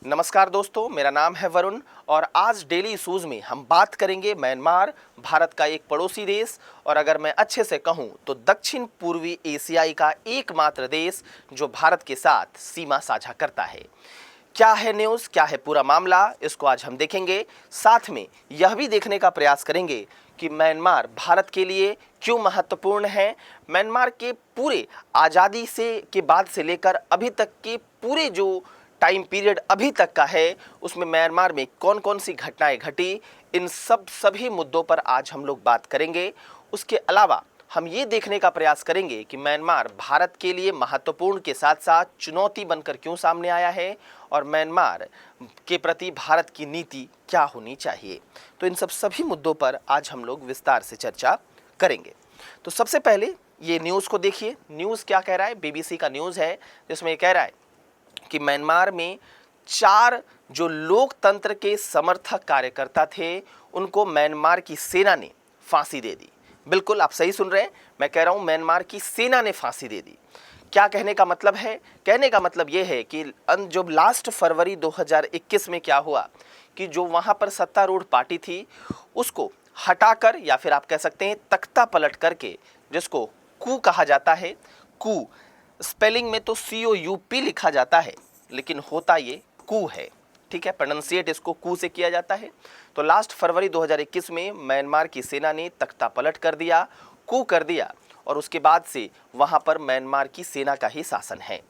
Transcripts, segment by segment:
नमस्कार दोस्तों, मेरा नाम है वरुण और आज डेली इशूज में हम बात करेंगे म्यांमार, भारत का एक पड़ोसी देश और अगर मैं अच्छे से कहूं तो दक्षिण पूर्वी एशियाई का एकमात्र देश जो भारत के साथ सीमा साझा करता है। क्या है न्यूज़, क्या है पूरा मामला, इसको आज हम देखेंगे। साथ में यह भी देखने का प्रयास करेंगे कि म्यांमार भारत के लिए क्यों महत्वपूर्ण है। म्यांमार के पूरे आज़ादी से के बाद से लेकर अभी तक के पूरे जो टाइम पीरियड अभी तक का है उसमें म्यांमार में कौन कौन सी घटनाएं घटी, इन सभी मुद्दों पर आज हम लोग बात करेंगे। उसके अलावा हम ये देखने का प्रयास करेंगे कि म्यांमार भारत के लिए महत्वपूर्ण के साथ साथ चुनौती बनकर क्यों सामने आया है और म्यांमार के प्रति भारत की नीति क्या होनी चाहिए। तो इन सभी मुद्दों पर आज हम लोग विस्तार से चर्चा करेंगे। तो सबसे पहले ये न्यूज़ को देखिए। न्यूज़ क्या कह रहा है? बीबीसी का न्यूज़ है जिसमें ये कह रहा है कि म्यांमार में 4 जो लोकतंत्र के समर्थक कार्यकर्ता थे उनको म्यांमार की सेना ने फांसी दे दी। बिल्कुल आप सही सुन रहे हैं, मैं कह रहा हूं म्यांमार की सेना ने फांसी दे दी। क्या कहने का मतलब है? कहने का मतलब यह है कि जो लास्ट फरवरी 2021 में क्या हुआ कि जो वहां पर सत्तारूढ़ पार्टी थी उसको हटाकर या फिर आप कह सकते हैं तख्ता पलट करके, जिसको कू कहा जाता है, कू स्पेलिंग में तो COUP लिखा जाता है लेकिन होता ये कू है, ठीक है, प्रोनाउंसिएट इसको कू से किया जाता है। तो लास्ट फरवरी 2021 में म्यांमार की सेना ने तख्ता पलट कर दिया, कू कर दिया और उसके बाद से वहां पर म्यांमार की सेना का ही शासन है।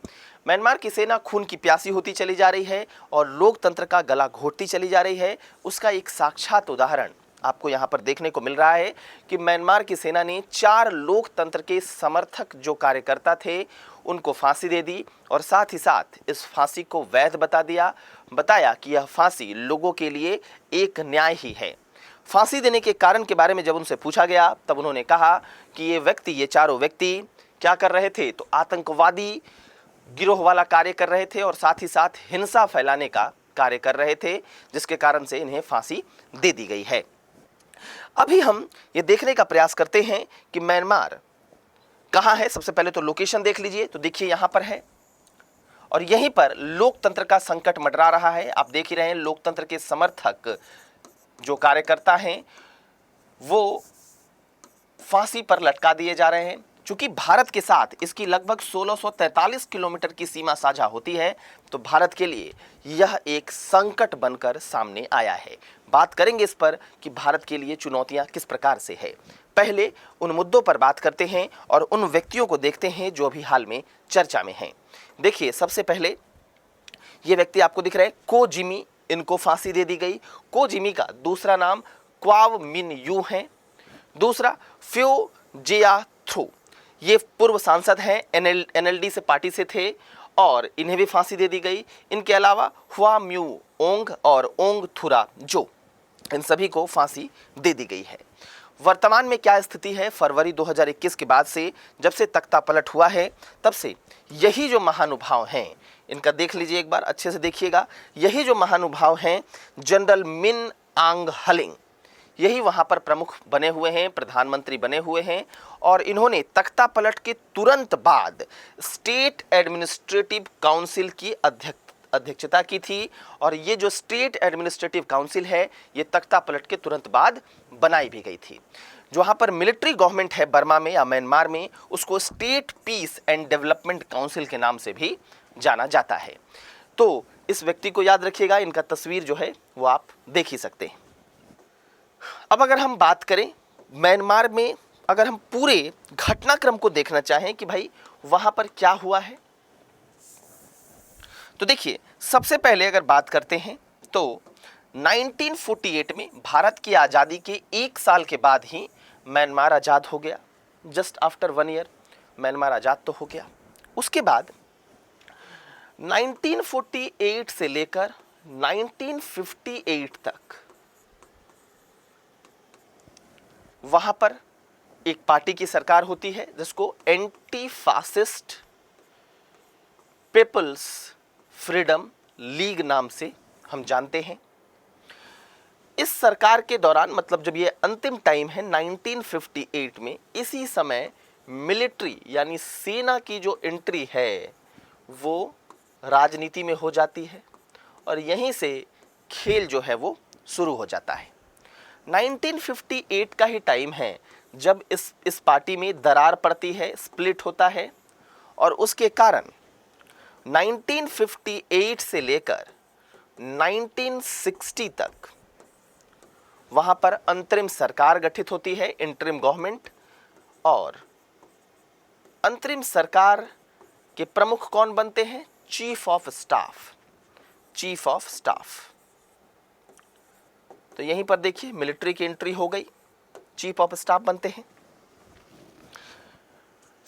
म्यांमार की सेना खून की प्यासी होती चली जा रही है और लोकतंत्र का गला घोटती चली जा रही है। उसका एक साक्षात उदाहरण आपको यहाँ पर देखने को मिल रहा है कि म्यांमार की सेना ने 4 लोकतंत्र के समर्थक जो कार्यकर्ता थे उनको फांसी दे दी और साथ ही साथ इस फांसी को वैध बताया कि यह फांसी लोगों के लिए एक न्याय ही है। फांसी देने के कारण के बारे में जब उनसे पूछा गया तब उन्होंने कहा कि ये चारों व्यक्ति क्या कर रहे थे, तो आतंकवादी गिरोह वाला कार्य कर रहे थे और साथ ही साथ हिंसा फैलाने का कार्य कर रहे थे, जिसके कारण से इन्हें फांसी दे दी गई है। अभी हम ये देखने का प्रयास करते हैं कि म्यांमार कहाँ है। सबसे पहले तो लोकेशन देख लीजिए, तो देखिए यहाँ पर है और यहीं पर लोकतंत्र का संकट मंडरा रहा है। आप देख ही रहे हैं लोकतंत्र के समर्थक जो कार्यकर्ता हैं वो फांसी पर लटका दिए जा रहे हैं। चूंकि भारत के साथ इसकी लगभग 1643 किलोमीटर की सीमा साझा होती है तो भारत के लिए यह एक संकट बनकर सामने आया है। बात करेंगे इस पर कि भारत के लिए चुनौतियां किस प्रकार से है। पहले उन मुद्दों पर बात करते हैं और उन व्यक्तियों को देखते हैं जो अभी हाल में चर्चा में हैं। देखिए सबसे पहले ये व्यक्ति आपको दिख रहे हैं, को जिमी, इनको फांसी दे दी गई। को जिमी का दूसरा नाम क्वाव मिन यू है। दूसरा फ्यो जिया थ्रू, ये पूर्व सांसद हैं, NLD से पार्टी से थे और इन्हें भी फांसी दे दी गई। इनके अलावा हुआ म्यू ओंग और ओंग थुरा जो, इन सभी को फांसी दे दी गई है। वर्तमान में क्या स्थिति है? फरवरी 2021 के बाद से जब से तख्ता पलट हुआ है तब से यही जो महानुभाव हैं, इनका देख लीजिए एक बार अच्छे से देखिएगा। यही जो महानुभाव हैं जनरल मिन आंग हलिंग, यही वहां पर प्रमुख बने हुए हैं, प्रधानमंत्री बने हुए हैं और इन्होंने तख्ता पलट के तुरंत बाद स्टेट एडमिनिस्ट्रेटिव काउंसिल की अध्यक्षता की थी और ये जो स्टेट एडमिनिस्ट्रेटिव काउंसिल है ये तख्ता पलट के तुरंत बाद बनाई भी गई थी। जो वहाँ पर मिलिट्री गवर्नमेंट है बर्मा में या म्यांमार में, उसको State Peace and Development Council के नाम से भी जाना जाता है। तो इस व्यक्ति को याद रखिएगा, इनका तस्वीर जो है वो आप देख ही सकते हैं। अब अगर हम बात करें म्यांमार में, अगर हम पूरे घटनाक्रम को देखना चाहें कि भाई वहां पर क्या हुआ है, तो देखिए सबसे पहले अगर बात करते हैं तो 1948 में भारत की आज़ादी के 1 साल के बाद ही म्यांमार आज़ाद हो गया। जस्ट आफ्टर 1 ईयर म्यांमार आज़ाद तो हो गया। उसके बाद 1948 से लेकर 1958 तक वहां पर एक पार्टी की सरकार होती है जिसको Anti Fascist People's Freedom League नाम से हम जानते हैं। इस सरकार के दौरान, मतलब जब ये अंतिम टाइम है 1958 में, इसी समय मिलिट्री यानी सेना की जो एंट्री है वो राजनीति में हो जाती है और यहीं से खेल जो है वो शुरू हो जाता है। 1958 का ही टाइम है जब इस पार्टी में दरार पड़ती है, स्प्लिट होता है, और उसके कारण 1958 से लेकर 1960 तक वहां पर अंतरिम सरकार गठित होती है, इंटरिम गवर्नमेंट। और अंतरिम सरकार के प्रमुख कौन बनते हैं? Chief of staff. Chief of staff. तो यहीं पर देखिए मिलिट्री की एंट्री हो गई, चीफ ऑफ स्टाफ बनते हैं।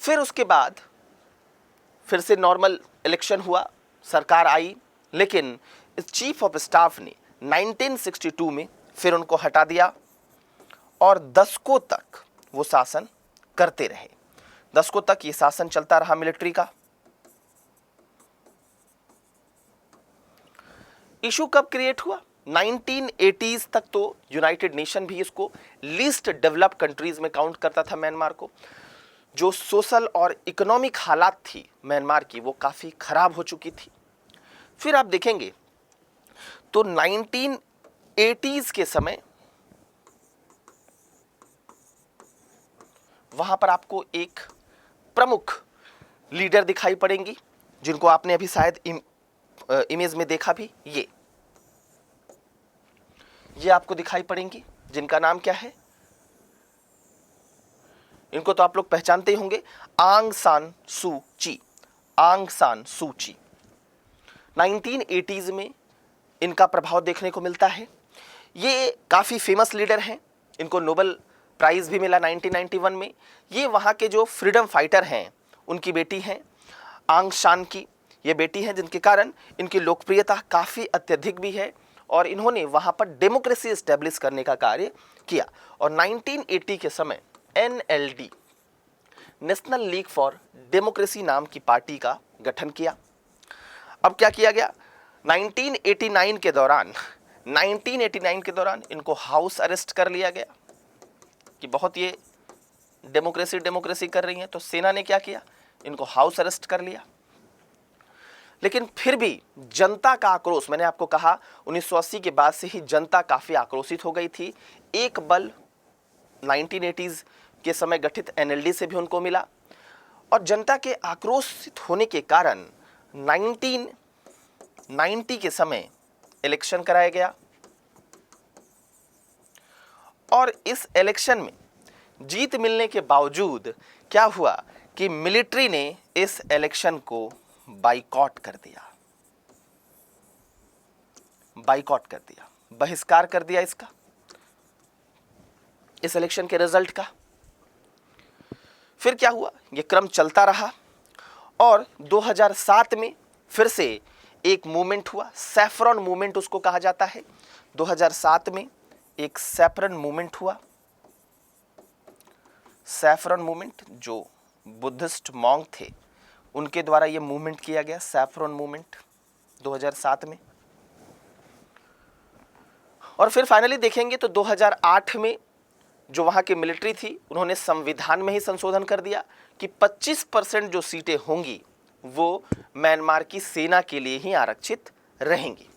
फिर उसके बाद फिर से नॉर्मल इलेक्शन हुआ, सरकार आई, लेकिन इस चीफ ऑफ स्टाफ ने 1962 में फिर उनको हटा दिया और दशकों तक वो शासन करते रहे। दशकों तक ये शासन चलता रहा मिलिट्री का। इशू कब क्रिएट हुआ? 1980s तक तो यूनाइटेड नेशन भी इसको लीस्ट डेवलप्ड कंट्रीज में काउंट करता था म्यांमार को। जो सोशल और इकोनॉमिक हालात थी म्यांमार की वो काफ़ी खराब हो चुकी थी। फिर आप देखेंगे तो 1980s के समय वहां पर आपको एक प्रमुख लीडर दिखाई पड़ेंगी जिनको आपने अभी शायद इमेज में देखा भी। ये आपको दिखाई पड़ेंगी, जिनका नाम क्या है? इनको तो आप लोग पहचानते ही होंगे, आंग सान सू ची। आंग सान सू ची 1980s में इनका प्रभाव देखने को मिलता है। ये काफ़ी फेमस लीडर हैं, इनको नोबेल प्राइज़ भी मिला 1991 में। ये वहाँ के जो फ्रीडम फाइटर हैं उनकी बेटी हैं, आंग सान की ये बेटी हैं, जिनके कारण इनकी लोकप्रियता काफ़ी अत्यधिक भी है और इन्होंने वहाँ पर डेमोक्रेसी इस्टेब्लिश करने का कार्य किया। और 1980 के समय NLD, national league for democracy नाम की पार्टी का गठन किया। अब क्या किया गया? 1989 के दौरान इनको हाउस अरेस्ट कर लिया गया कि बहुत ये डेमोक्रेसी कर रही हैं। तो सेना ने क्या किया? इनको हाउस अरेस्ट कर लिया। लेकिन फिर भी जनता का आक्रोश, मैंने आपको कहा 1980 के बाद से ही जनता काफ़ी आक्रोशित हो गई थी। एक बल 1980s के समय गठित NLD से भी उनको मिला और जनता के आक्रोशित होने के कारण 1990 के समय इलेक्शन कराया गया और इस इलेक्शन में जीत मिलने के बावजूद क्या हुआ कि मिलिट्री ने इस इलेक्शन को बाइकॉट कर दिया। बहिष्कार कर दिया इसका, इस इलेक्शन के रिजल्ट का। फिर क्या हुआ? ये क्रम चलता रहा और 2007 में फिर से एक मूवमेंट हुआ, सैफरन मूवमेंट उसको कहा जाता है। 2007 में एक सैफरन मूवमेंट हुआ। सैफरन मूवमेंट जो बुद्धिस्ट मॉन्क थे उनके द्वारा ये मूवमेंट किया गया, सैफरन मूवमेंट 2007 में। और फिर फाइनली देखेंगे तो 2008 में जो वहाँ की मिलिट्री थी उन्होंने संविधान में ही संशोधन कर दिया कि 25% जो सीटें होंगी वो म्यांमार की सेना के लिए ही आरक्षित रहेंगी।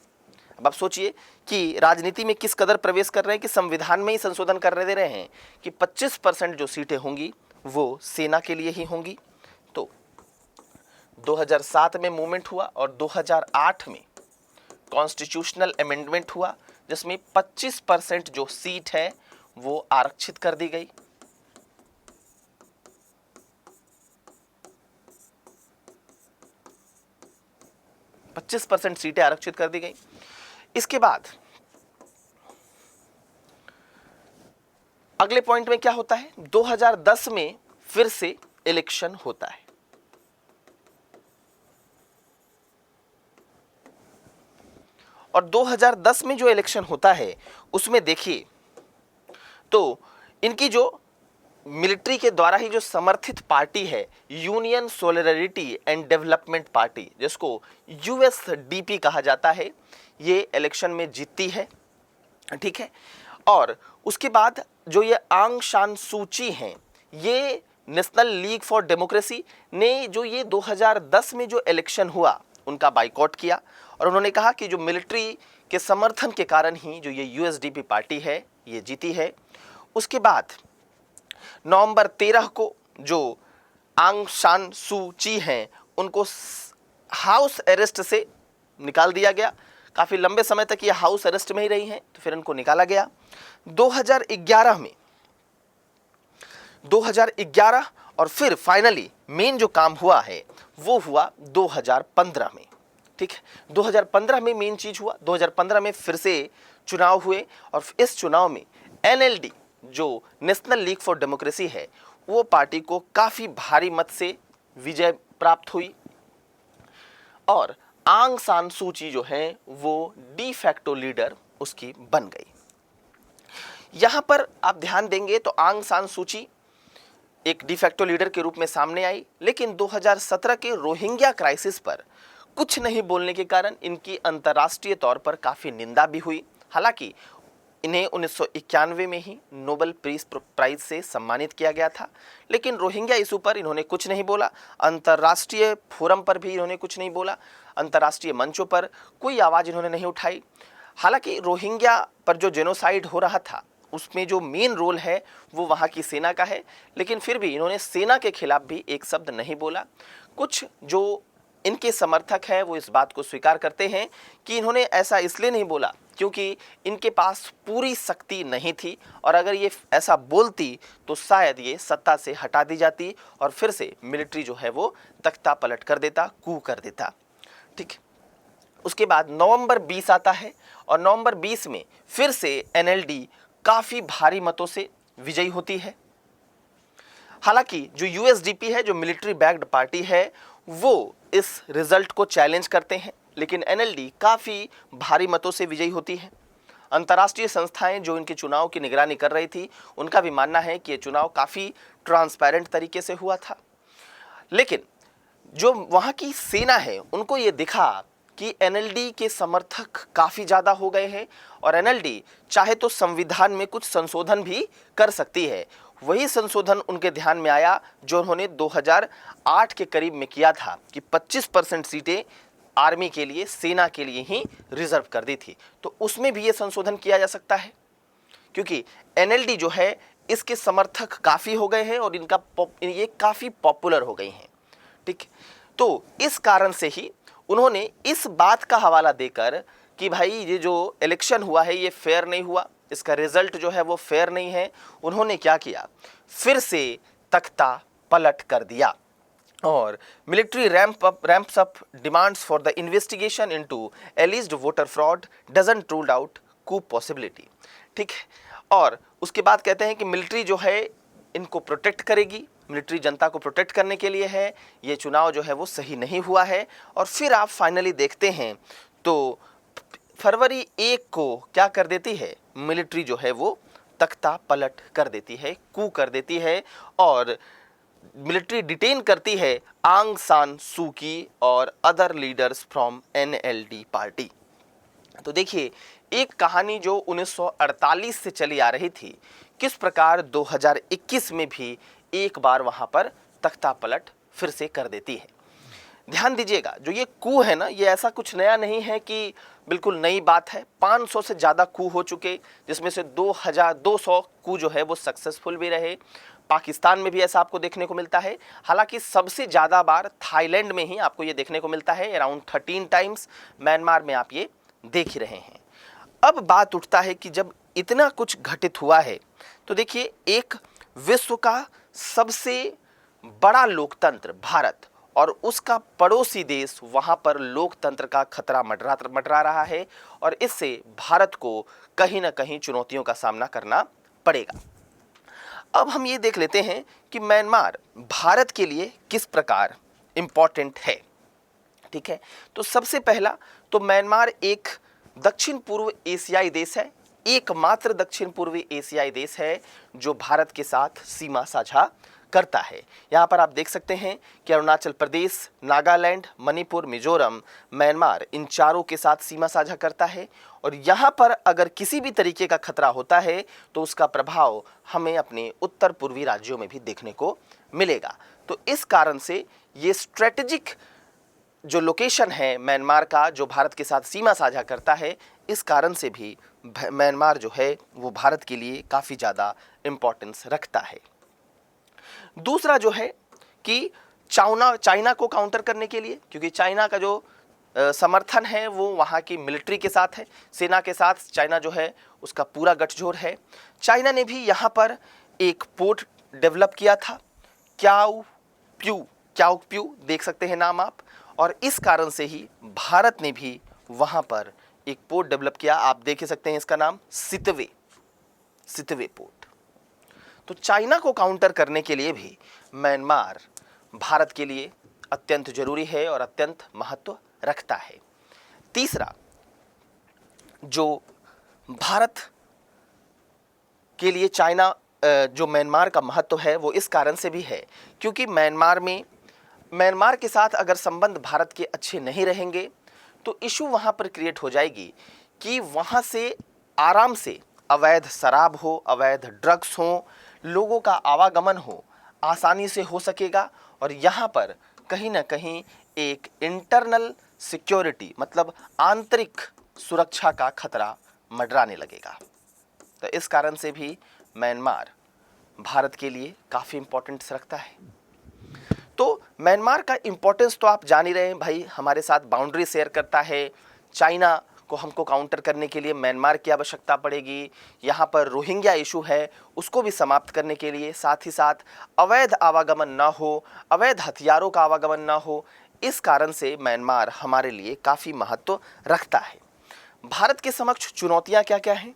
अब आप सोचिए कि राजनीति में किस कदर प्रवेश कर रहे हैं कि संविधान में ही संशोधन कर दे रहे हैं कि 25% जो सीटें होंगी वो सेना के लिए ही होंगी। तो 2007 में मूवमेंट हुआ और 2008 में कॉन्स्टिट्यूशनल अमेंडमेंट हुआ जिसमें 25% जो सीट है वो आरक्षित कर दी गई। पच्चीस % सीटें आरक्षित कर दी गई। इसके बाद अगले पॉइंट में क्या होता है? 2010 में फिर से इलेक्शन होता है और 2010 में जो इलेक्शन होता है उसमें देखिए तो इनकी जो मिलिट्री के द्वारा ही जो समर्थित पार्टी है union solidarity and development party, जिसको USDP कहा जाता है, ये इलेक्शन में जीतती है। ठीक है। और उसके बाद जो ये आंग सान सू ची हैं, ये नेशनल लीग फॉर डेमोक्रेसी ने जो ये 2010 में जो इलेक्शन हुआ उनका बाइकॉट किया और उन्होंने कहा कि जो मिलिट्री के समर्थन के कारण ही जो ये यूएसडीपी पार्टी है ये जीती है। उसके बाद नवंबर 13 को जो आंग सान सू ची हैं उनको हाउस अरेस्ट से निकाल दिया गया। काफ़ी लंबे समय तक ये हाउस अरेस्ट में ही रही हैं, तो फिर इनको निकाला गया। 2011 और फिर फाइनली मेन जो काम हुआ है वो हुआ 2015 में। ठीक है, 2015 में मेन चीज हुआ। 2015 में फिर से चुनाव हुए और इस चुनाव में एनएलडी जो नेशनल लीग फॉर डेमोक्रेसी है वो पार्टी को काफी भारी मत से विजय प्राप्त हुई और आंग सान सू ची जो है वो डी फैक्टो लीडर उसकी बन गई। यहां पर आप ध्यान देंगे तो आंग सान सू ची एक डिफैक्टो लीडर के रूप में सामने आई, लेकिन 2017 के रोहिंग्या क्राइसिस पर कुछ नहीं बोलने के कारण इनकी अंतर्राष्ट्रीय तौर पर काफ़ी निंदा भी हुई। हालांकि इन्हें 1991 में ही नोबेल पीस प्राइज से सम्मानित किया गया था, लेकिन रोहिंग्या इशू पर इन्होंने कुछ नहीं बोला। अंतर्राष्ट्रीय फोरम पर भी इन्होंने कुछ नहीं बोला, अंतर्राष्ट्रीय मंचों पर कोई आवाज़ इन्होंने नहीं उठाई। हालांकि रोहिंग्या पर जो जेनोसाइड हो रहा था उसमें जो मेन रोल है वो वहाँ की सेना का है, लेकिन फिर भी इन्होंने सेना के खिलाफ भी एक शब्द नहीं बोला। कुछ जो इनके समर्थक हैं वो इस बात को स्वीकार करते हैं कि इन्होंने ऐसा इसलिए नहीं बोला क्योंकि इनके पास पूरी शक्ति नहीं थी और अगर ये ऐसा बोलती तो शायद ये सत्ता से हटा दी जाती और फिर से मिलिट्री जो है वो तख्ता पलट कर देता, कू कर देता। ठीक, उसके बाद नवंबर 20 आता है और नवंबर 20 में फिर से एनएलडी काफ़ी भारी मतों से विजयी होती है। हालांकि जो यूएसडीपी है, जो मिलिट्री बैक्ड पार्टी है, वो इस रिजल्ट को चैलेंज करते हैं, लेकिन एनएलडी काफ़ी भारी मतों से विजयी होती है। अंतर्राष्ट्रीय संस्थाएं जो इनके चुनाव की निगरानी कर रही थी उनका भी मानना है कि ये चुनाव काफ़ी ट्रांसपेरेंट तरीके से हुआ था, लेकिन जो वहाँ की सेना है उनको ये दिखा कि एनएलडी के समर्थक काफ़ी ज़्यादा हो गए हैं और एनएलडी चाहे तो संविधान में कुछ संशोधन भी कर सकती है। वही संशोधन उनके ध्यान में आया जो उन्होंने 2008 के करीब में किया था कि 25% सीटें आर्मी के लिए, सेना के लिए ही रिजर्व कर दी थी। तो उसमें भी ये संशोधन किया जा सकता है क्योंकि एनएलडी जो है इसके समर्थक काफ़ी हो गए हैं और ये काफ़ी पॉपुलर हो गई हैं। ठीक, तो इस कारण से ही उन्होंने इस बात का हवाला देकर कि भाई ये जो इलेक्शन हुआ है ये फेयर नहीं हुआ, इसका रिजल्ट जो है वो फेयर नहीं है, उन्होंने क्या किया, फिर से तख्ता पलट कर दिया और military ramps up demands for the investigation into alleged voter fraud doesn't ruled out coup possibility. ठीक है, और उसके बाद कहते हैं कि मिलिट्री जो है इनको प्रोटेक्ट करेगी, मिलिट्री जनता को प्रोटेक्ट करने के लिए है, ये चुनाव जो है वो सही नहीं हुआ है। और फिर आप फाइनली देखते हैं तो फरवरी 1 को क्या कर देती है, मिलिट्री जो है वो तख्ता पलट कर देती है, कू कर देती है और मिलिट्री डिटेन करती है आंग सान सू की और other leaders from NLD party. तो देखिए एक कहानी जो 1948 से चली आ रही थी, किस प्रकार 2021 में भी एक बार वहां पर तख्ता पलट फिर से कर देती है। ध्यान दीजिएगा, जो ये कू है ना, ये ऐसा कुछ नया नहीं है कि बिल्कुल नई बात है। 500 से ज़्यादा कू हो चुके, जिसमें से 2200 कू जो है वो सक्सेसफुल भी रहे। पाकिस्तान में भी ऐसा आपको देखने को मिलता है। हालांकि सबसे ज़्यादा बार थाईलैंड में ही आपको ये देखने को मिलता है, अराउंड 13 टाइम्स। म्यांमार में आप ये देख ही रहे हैं। अब बात उठता है कि जब इतना कुछ घटित हुआ है तो देखिए एक विश्व का सबसे बड़ा लोकतंत्र भारत और उसका पड़ोसी देश, वहां पर लोकतंत्र का खतरा मंडरा रहा है और इससे भारत को कहीं ना कहीं चुनौतियों का सामना करना पड़ेगा। अब हम ये देख लेते हैं कि म्यांमार भारत के लिए किस प्रकार इंपॉर्टेंट है। ठीक है, तो सबसे पहला तो म्यांमार एक दक्षिण पूर्व एशियाई देश है, एकमात्र दक्षिण पूर्वी एशियाई देश है जो भारत के साथ सीमा साझा करता है। यहाँ पर आप देख सकते हैं कि अरुणाचल प्रदेश, नागालैंड, मणिपुर, मिजोरम, म्यांमार इन चारों के साथ सीमा साझा करता है और यहाँ पर अगर किसी भी तरीके का खतरा होता है तो उसका प्रभाव हमें अपने उत्तर पूर्वी राज्यों में भी देखने को मिलेगा। तो इस कारण से ये स्ट्रेटेजिक जो लोकेशन है म्यांमार का, जो भारत के साथ सीमा साझा करता है, इस कारण से भी म्यांमार जो है वो भारत के लिए काफ़ी ज़्यादा इम्पोर्टेंस रखता है। दूसरा जो है कि चाइना को काउंटर करने के लिए, क्योंकि चाइना का जो समर्थन है वो वहाँ की मिलिट्री के साथ है, सेना के साथ चाइना जो है उसका पूरा गठजोड़ है। चाइना ने भी यहाँ पर एक पोर्ट डेवलप किया था, क्याओ प्यू देख सकते हैं नाम आप, और इस कारण से ही भारत ने भी वहाँ पर एक पोर्ट डेवलप किया। आप देख सकते हैं इसका नाम सितवे पोर्ट। तो चाइना को काउंटर करने के लिए भी म्यांमार भारत के लिए अत्यंत जरूरी है और अत्यंत महत्व रखता है। तीसरा, जो भारत के लिए चाइना जो म्यांमार का महत्व है वो इस कारण से भी है क्योंकि म्यांमार के साथ अगर संबंध भारत के अच्छे नहीं रहेंगे तो इशू वहाँ पर क्रिएट हो जाएगी कि वहाँ से आराम से अवैध शराब हो, अवैध ड्रग्स हो, लोगों का आवागमन हो, आसानी से हो सकेगा और यहाँ पर कहीं ना कहीं एक इंटरनल सिक्योरिटी मतलब आंतरिक सुरक्षा का खतरा मंडराने लगेगा। तो इस कारण से भी म्यांमार भारत के लिए काफ़ी इम्पोर्टेंस रखता है। तो म्यांमार का इम्पोर्टेंस तो आप जान ही रहे हैं भाई, हमारे साथ बाउंड्री शेयर करता है। चाइना को हमको काउंटर करने के लिए म्यांमार की आवश्यकता पड़ेगी। यहाँ पर रोहिंग्या इशू है उसको भी समाप्त करने के लिए, साथ ही साथ अवैध आवागमन ना हो, अवैध हथियारों का आवागमन ना हो, इस कारण से म्यांमार हमारे लिए काफ़ी महत्व रखता है। भारत के समक्ष चुनौतियाँ क्या क्या हैं?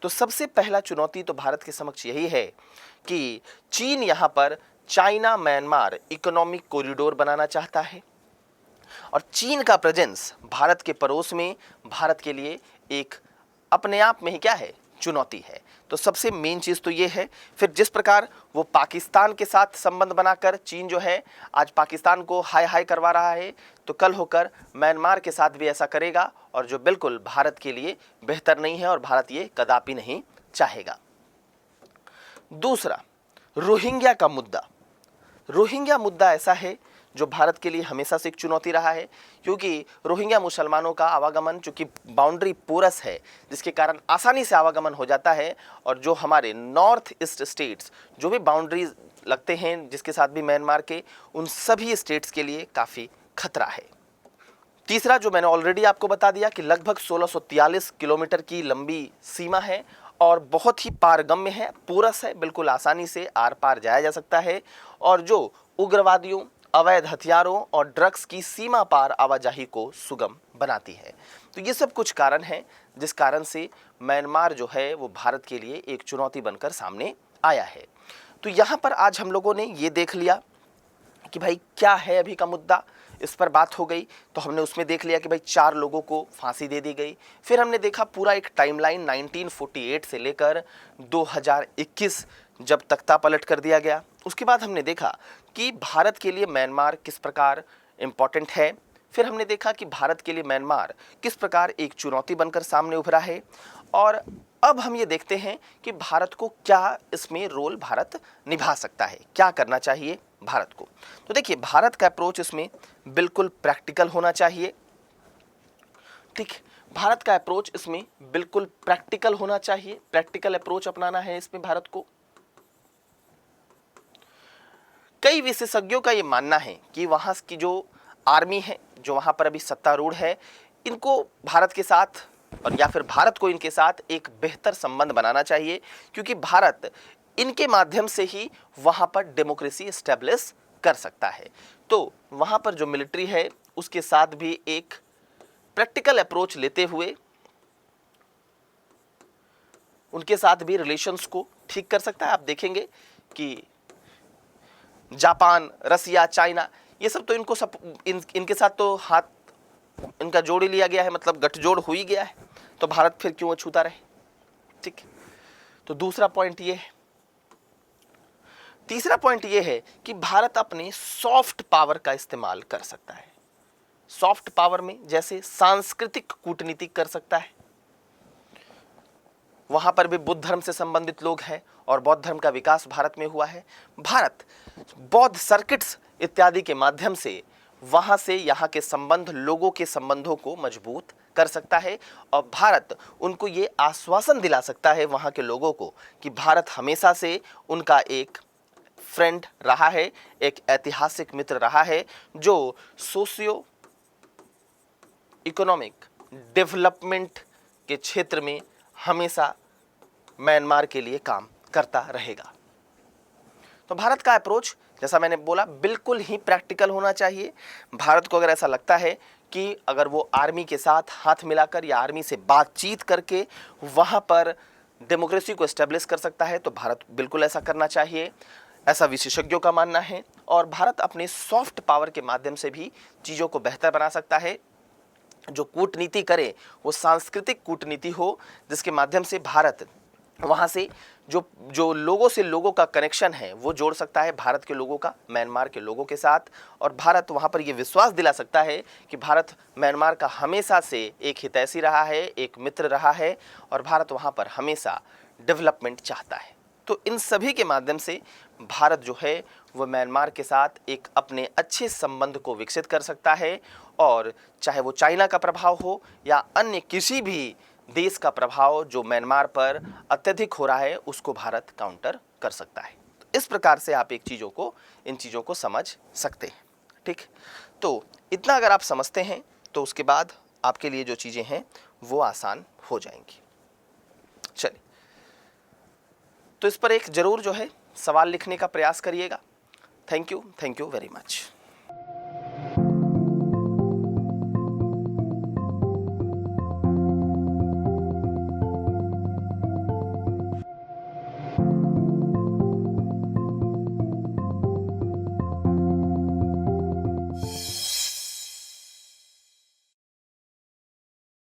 तो सबसे पहला चुनौती तो भारत के समक्ष यही है कि चीन यहाँ पर चाइना म्यांमार इकोनॉमिक कॉरिडोर बनाना चाहता है और चीन का प्रेजेंस भारत के पड़ोस में भारत के लिए एक अपने आप में ही क्या है, चुनौती है। तो सबसे मेन चीज़ तो ये है। फिर जिस प्रकार वो पाकिस्तान के साथ संबंध बनाकर चीन जो है आज पाकिस्तान को हाय हाय करवा रहा है, तो कल होकर म्यांमार के साथ भी ऐसा करेगा और जो बिल्कुल भारत के लिए बेहतर नहीं है और भारत ये कदापि नहीं चाहेगा। दूसरा, रोहिंग्या का मुद्दा। रोहिंग्या मुद्दा ऐसा है जो भारत के लिए हमेशा से एक चुनौती रहा है क्योंकि रोहिंग्या मुसलमानों का आवागमन चूँकि बाउंड्री पोरस है जिसके कारण आसानी से आवागमन हो जाता है और जो हमारे नॉर्थ ईस्ट स्टेट्स जो भी बाउंड्रीज लगते हैं जिसके साथ भी म्यांमार के, उन सभी स्टेट्स के लिए काफ़ी खतरा है। तीसरा, जो मैंने ऑलरेडी आपको बता दिया कि लगभग 1643 किलोमीटर की लंबी सीमा है और बहुत ही पारगम्य है, पोरस है, बिल्कुल आसानी से आर पार जाया जा सकता है और जो उग्रवादियों, अवैध हथियारों और ड्रग्स की सीमा पार आवाजाही को सुगम बनाती है। तो ये सब कुछ कारण हैं जिस कारण से म्यांमार जो है वो भारत के लिए एक चुनौती बनकर सामने आया है। तो यहाँ पर आज हम लोगों ने ये देख लिया कि भाई क्या है अभी का मुद्दा, इस पर बात हो गई। तो हमने उसमें देख लिया कि भाई 4 लोगों को फांसी दे दी गई। फिर हमने देखा पूरा एक टाइमलाइन 1948 से लेकर 2021 जब तख्ता पलट कर दिया गया। उसके बाद हमने देखा कि भारत के लिए म्यांमार किस प्रकार इम्पोर्टेंट है। फिर हमने देखा कि भारत के लिए म्यांमार किस प्रकार एक चुनौती बनकर सामने उभरा है और अब हम ये देखते हैं कि भारत को क्या इसमें रोल भारत निभा सकता है, क्या करना चाहिए भारत को। तो देखिए, भारत का अप्रोच इसमें बिल्कुल प्रैक्टिकल होना चाहिए। ठीक, भारत का अप्रोच इसमें बिल्कुल प्रैक्टिकल होना चाहिए, प्रैक्टिकल अप्रोच अपनाना है इसमें भारत को। कई विशेषज्ञों का ये मानना है कि वहाँ की जो आर्मी है, जो वहाँ पर अभी सत्तारूढ़ है, इनको भारत के साथ और या फिर भारत को इनके साथ एक बेहतर संबंध बनाना चाहिए क्योंकि भारत इनके माध्यम से ही वहाँ पर डेमोक्रेसी एस्टेब्लिश कर सकता है। तो वहाँ पर जो मिलिट्री है उसके साथ भी एक प्रैक्टिकल अप्रोच लेते हुए उनके साथ भी रिलेशंस को ठीक कर सकता है। आप देखेंगे कि जापान, रसिया, चाइना, ये सब तो इनके साथ तो हाथ इनका जोड़ ही लिया गया है, मतलब गठजोड़ हो ही गया है, तो भारत फिर क्यों अछूता रहे। ठीक, तो दूसरा पॉइंट ये है। तीसरा पॉइंट ये है कि भारत अपने सॉफ्ट पावर का इस्तेमाल कर सकता है। सॉफ्ट पावर में जैसे सांस्कृतिक कूटनीति कर सकता है। वहां पर भी बुद्ध धर्म से संबंधित लोग हैं और बौद्ध धर्म का विकास भारत में हुआ है। भारत बौद्ध सर्किट्स इत्यादि के माध्यम से वहाँ से यहाँ के संबंध, लोगों के संबंधों को मजबूत कर सकता है और भारत उनको ये आश्वासन दिला सकता है वहाँ के लोगों को कि भारत हमेशा से उनका एक फ्रेंड रहा है, एक ऐतिहासिक मित्र रहा है, जो सोशियो इकोनॉमिक डेवलपमेंट के क्षेत्र में हमेशा म्यांमार के लिए काम करता रहेगा। तो भारत का अप्रोच, जैसा मैंने बोला, बिल्कुल ही प्रैक्टिकल होना चाहिए। भारत को अगर ऐसा लगता है कि अगर वो आर्मी के साथ हाथ मिलाकर या आर्मी से बातचीत करके वहाँ पर डेमोक्रेसी को एस्टेब्लिश कर सकता है, तो भारत बिल्कुल ऐसा करना चाहिए, ऐसा विशेषज्ञों का मानना है। और भारत अपने सॉफ्ट पावर के माध्यम से भी चीज़ों को बेहतर बना सकता है। जो कूटनीति करे वो सांस्कृतिक कूटनीति हो, जिसके माध्यम से भारत वहाँ से जो लोगों से लोगों का कनेक्शन है वो जोड़ सकता है, भारत के लोगों का म्यांमार के लोगों के साथ। और भारत वहाँ पर ये विश्वास दिला सकता है कि भारत म्यांमार का हमेशा से एक हितैषी रहा है, एक मित्र रहा है और भारत वहाँ पर हमेशा डेवलपमेंट चाहता है। तो इन सभी के माध्यम से भारत जो है वो म्यांमार के साथ एक अपने अच्छे संबंध को विकसित कर सकता है और चाहे वो चाइना का प्रभाव हो या अन्य किसी भी देश का प्रभाव जो म्यांमार पर अत्यधिक हो रहा है, उसको भारत काउंटर कर सकता है। तो इस प्रकार से आप इन चीज़ों को समझ सकते हैं। ठीक, तो इतना अगर आप समझते हैं तो उसके बाद आपके लिए जो चीज़ें हैं वो आसान हो जाएंगी। चलिए, तो इस पर एक ज़रूर जो है सवाल लिखने का प्रयास करिएगा। Thank you very much.